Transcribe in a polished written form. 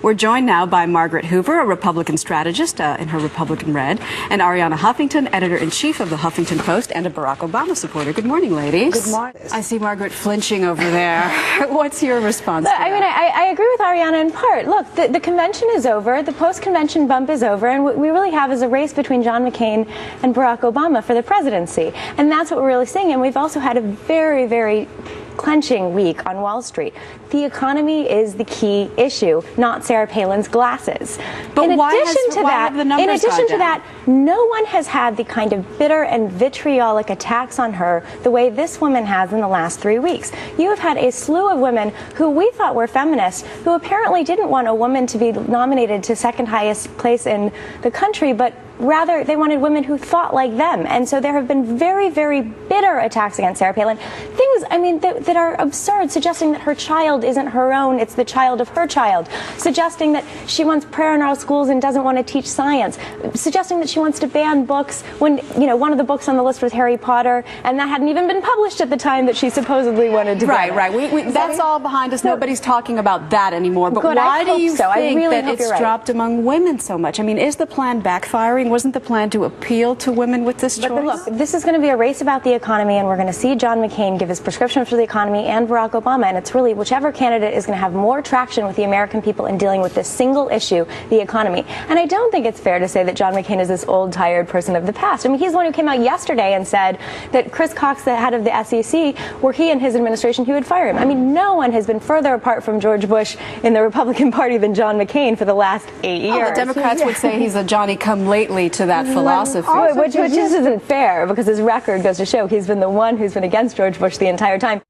We're joined now by Margaret Hoover, a Republican strategist in her Republican Red, and Arianna Huffington, editor-in-chief of the Huffington Post and a Barack Obama supporter. Good morning, ladies. Good morning. I see Margaret flinching over there. What's your response to that? I mean, I agree with Arianna in part. Look, the convention is over, the post-convention bump is over, and what we really have is a race between John McCain and Barack Obama for the presidency. And that's what we're really seeing. And we've also had a very, very clenching week on Wall Street. The economy is the key issue, not Sarah Palin's glasses. But in addition to that, no one has had the kind of bitter and vitriolic attacks on her the way this woman has in the last 3 weeks. You have had a slew of women who we thought were feminists, who apparently didn't want a woman to be nominated to second highest place in the country, but rather they wanted women who thought like them. And so there have been very, very bitter attacks against Sarah Palin. Things, I mean, that are absurd, suggesting that her child isn't her own, it's the child of her child, suggesting that she wants prayer in our schools and doesn't want to teach science, suggesting that she wants to ban books when, you know, one of the books on the list was Harry Potter, and that hadn't even been published at the time that she supposedly wanted to ban it. Right. That's all behind us. Nobody's talking about that anymore. But good, why do you think that it's right. dropped among women so much? I mean, is the plan backfiring? Wasn't the plan to appeal to women with this choice? But look, this is going to be a race about the economy, and we're going to see John McCain give his prescription for the economy and Barack Obama, and it's really whichever candidate is going to have more traction with the American people in dealing with this single issue, the economy. And I don't think it's fair to say that John McCain is this old, tired person of the past. I mean, he's the one who came out yesterday and said that Chris Cox, the head of the SEC, were he and his administration, he would fire him. I mean, no one has been further apart from George Bush in the Republican Party than John McCain for the last 8 years. Oh, the Democrats would say he's a Johnny-come-lately to that philosophy. Which just isn't fair, because his record goes to show he's been the one who's been against George Bush the entire time.